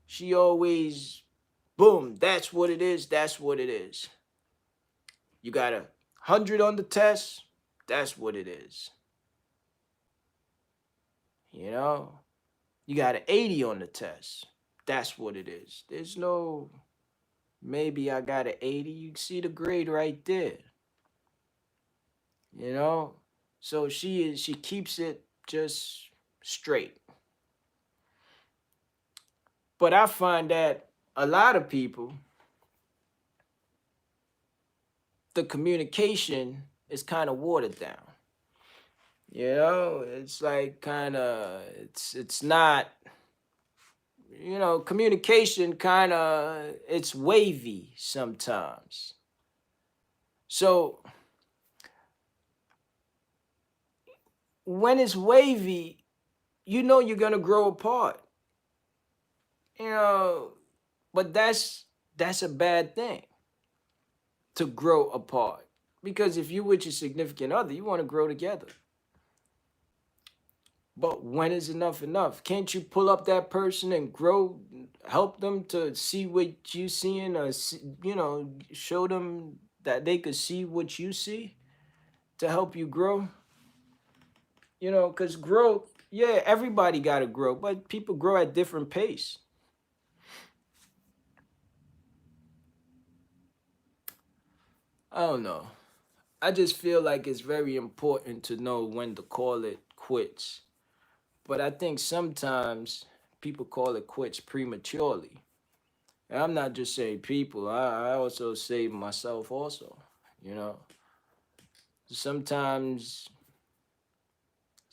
She always, boom, that's what it is, that's what it is. You got 100 on the test, that's what it is. You got an 80 on the test, that's what it is. There's no, maybe I got an 80, you see the grade right there. So she keeps it just straight. But I find that a lot of people, the communication is kind of watered down. It's like kind of, it's not, communication kind of, it's wavy sometimes. So when it's wavy, you're going to grow apart. But that's a bad thing, to grow apart. Because if you're with your significant other, you want to grow together. But when is enough enough? Can't you pull up that person and grow, help them to see what you seeing, or show them that they could see what you see to help you grow? Because growth, yeah, everybody got to grow, but people grow at different pace. I don't know. I just feel like it's very important to know when to call it quits. But I think sometimes people call it quits prematurely. And I'm not just saying people, I also say myself also, you know. Sometimes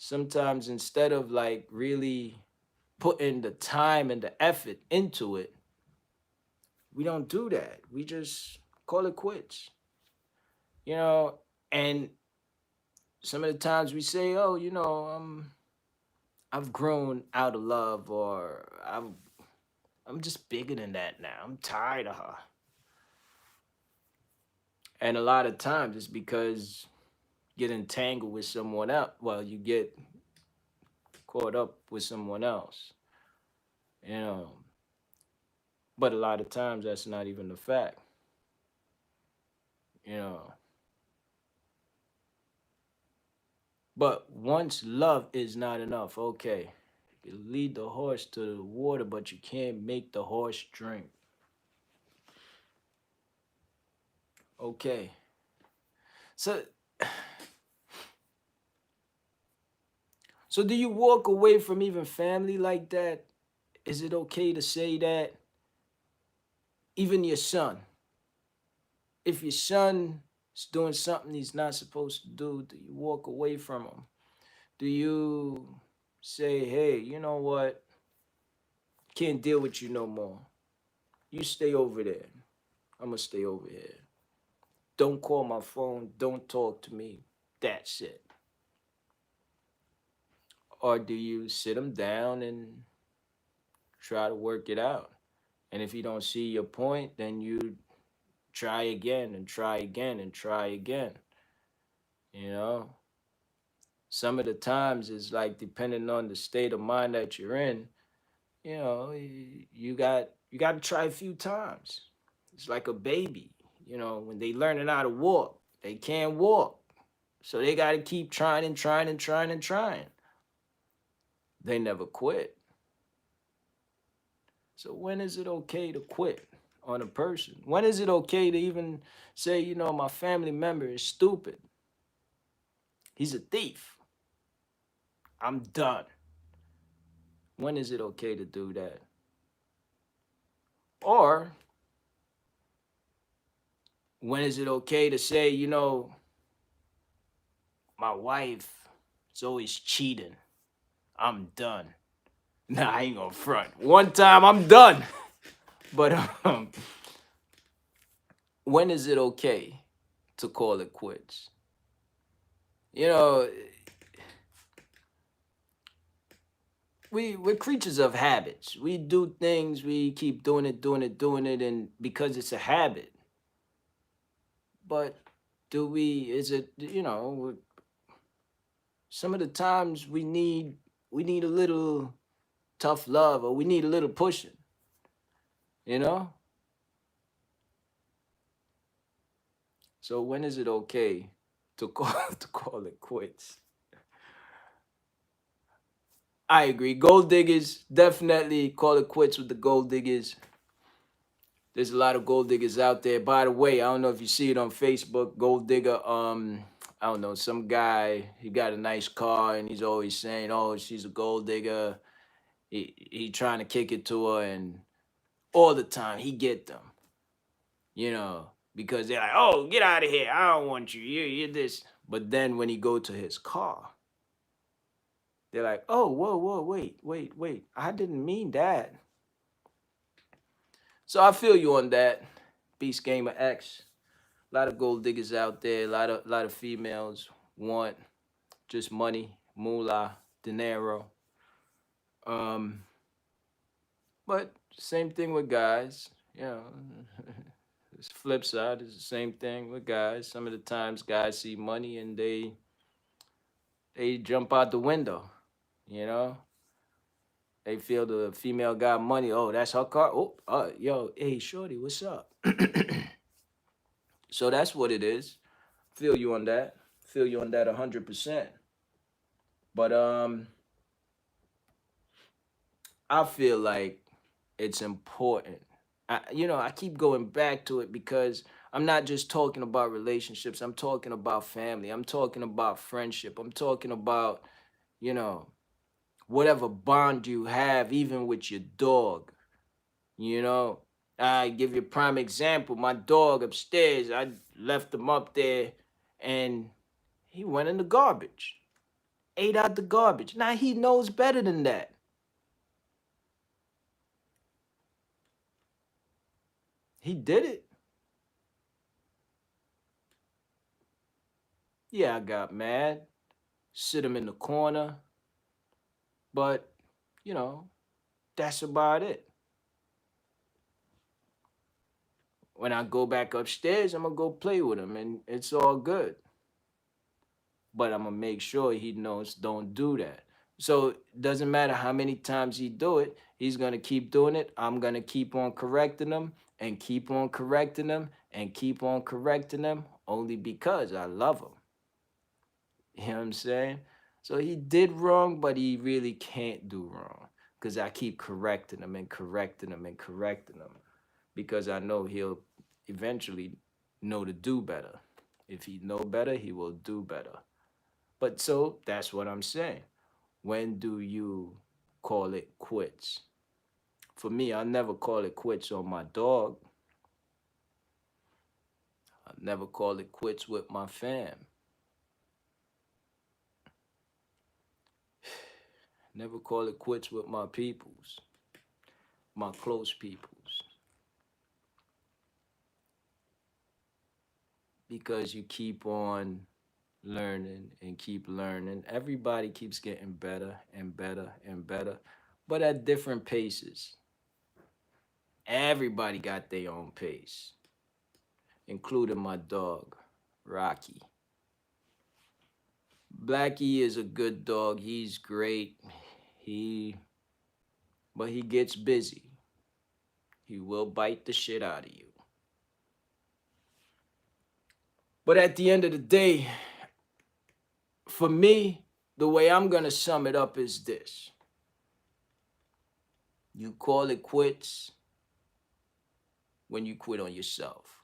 sometimes instead of like really putting the time and the effort into it, we don't do that. We just call it quits. You know, and some of the times we say, "Oh, I've grown out of love," or I'm just bigger than that now. I'm tired of her. And a lot of times it's because you get entangled with someone else. Well, you get caught up with someone else. You know, but a lot of times that's not even the fact. You know, but once love is not enough, okay, you lead the horse to the water, but you can't make the horse drink. Okay, so so do you walk away from even family like that? Is it okay to say that? Even your son, if your son is doing something he's not supposed to do you walk away from him? Do you say, hey, you know what? Can't deal with you no more. You stay over there. I'm going to stay over here. Don't call my phone. Don't talk to me. That's it. Or do you sit them down and try to work it out? And if you don't see your point, then you try again and try again and try again. You know, some of the times it's like depending on the state of mind that you're in, you know, you got to try a few times. It's like a baby, you know, when they learning how to walk, they can't walk. So they got to keep trying and trying and trying and trying. They never quit. So when is it okay to quit on a person? When is it okay to even say, you know, my family member is stupid? He's a thief. I'm done. When is it okay to do that? Or when is it okay to say, you know, my wife is always cheating. I'm done. Nah, I ain't gonna front. One time I'm done. But when is it okay to call it quits? You know, we're creatures of habits. We do things, we keep doing it, doing it, doing it, and because it's a habit. But do we? Is it? You know, some of the times we need a little tough love, or we need a little pushing. You know. So when is it okay to call to call it quits? I agree. Gold diggers, definitely call it quits with the gold diggers. There's a lot of gold diggers out there. By the way, I don't know if you see it on Facebook. Gold digger, I don't know, some guy, he got a nice car and he's always saying, "Oh, she's a gold digger." He trying to kick it to her, and all the time he get them, you know, because they're like, "Oh, get out of here. I don't want you. You're this." But then when he go to his car, they're like, "Oh, whoa, whoa, wait, wait, wait. I didn't mean that." So I feel you on that, Beast Gamer X. A lot of gold diggers out there. A lot of females want just money, moolah, dinero. Um, but same thing with guys. You know, it's flip side. It's the same thing with guys. Some of the times guys see money and they jump out the window. You know, they feel the female got money. Oh, that's her car. Oh, yo, hey, shorty, what's up? So that's what it is. Feel you on that. Feel you on that 100%. But I feel like it's important. I keep going back to it because I'm not just talking about relationships. I'm talking about family. I'm talking about friendship. I'm talking about, you know, whatever bond you have, even with your dog. You know, I give you a prime example. My dog upstairs, I left him up there and he went in the garbage, ate out the garbage. Now he knows better than that. He did it. Yeah, I got mad, sit him in the corner, but you know, that's about it. When I go back upstairs, I'm gonna go play with him and it's all good. But I'm gonna make sure he knows don't do that. So it doesn't matter how many times he do it, he's gonna keep doing it. I'm gonna keep on correcting him and keep on correcting him and keep on correcting him only because I love him. You know what I'm saying? So he did wrong, but he really can't do wrong because I keep correcting him and correcting him and correcting him because I know he'll eventually know to do better. If he know better, he will do better. But so that's what I'm saying. When do you call it quits? For me, I never call it quits on my dog. I never call it quits with my fam. Never call it quits with my peoples, my close peoples. Because you keep on learning and keep learning. Everybody keeps getting better and better and better, but at different paces. Everybody got their own pace, including my dog, Rocky. Blackie is a good dog. He's great. He but he gets busy. He will bite the shit out of you. But at the end of the day, for me, the way I'm going to sum it up is this. You call it quits when you quit on yourself.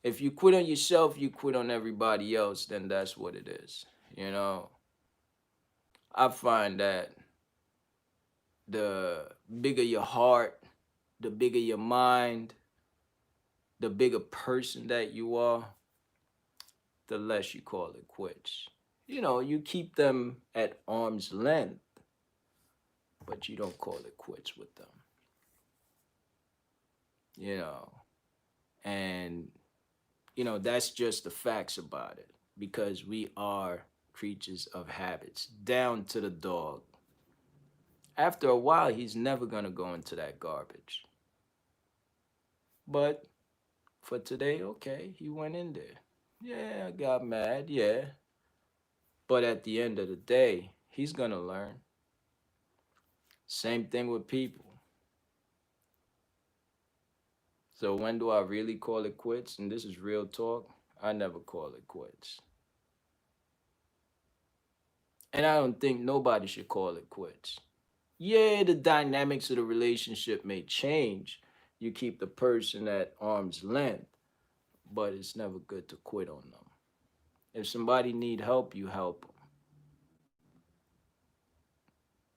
If you quit on yourself, you quit on everybody else, then that's what it is. You know, I find that the bigger your heart, the bigger your mind, the bigger person that you are, the less you call it quits. You know, you keep them at arm's length, but you don't call it quits with them. You know, and, that's just the facts about it because we are creatures of habits, down to the dog. After a while, he's never going to go into that garbage. But for today, okay, he went in there. Yeah, I got mad, yeah. But at the end of the day, he's going to learn. Same thing with people. So when do I really call it quits? And this is real talk. I never call it quits. And I don't think nobody should call it quits. Yeah, the dynamics of the relationship may change. You keep the person at arm's length, but it's never good to quit on them. If somebody need help, you help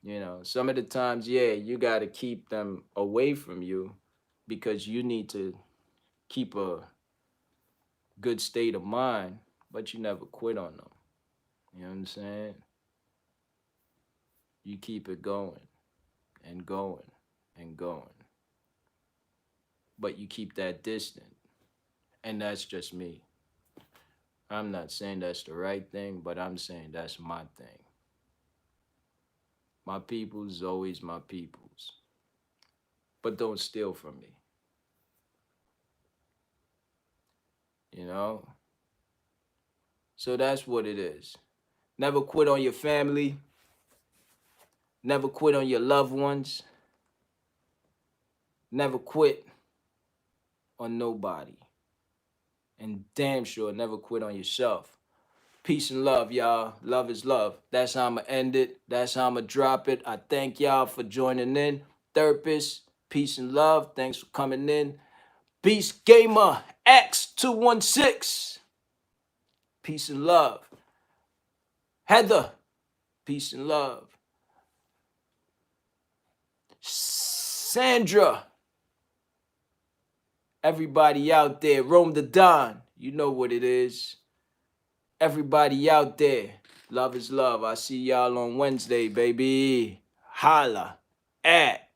them. Some of the times, yeah, you got to keep them away from you because you need to keep a good state of mind, but you never quit on them. You know what I'm saying? You keep it going and going and going, but you keep that distant. And that's just me. I'm not saying that's the right thing, but I'm saying that's my thing. My people's always my people's. But don't steal from me. You know? So that's what it is. Never quit on your family. Never quit on your loved ones. Never quit on nobody. And damn sure never quit on yourself. Peace and love, y'all. Love is love. That's how I'm going to end it. That's how I'm going to drop it. I thank y'all for joining in. Therapist, peace and love. Thanks for coming in. Beast Gamer X216. Peace and love. Heather, peace and love. Sandra, everybody out there, Rome the Don, you know what it is. Everybody out there, love is love. I see y'all on Wednesday, baby. Holla at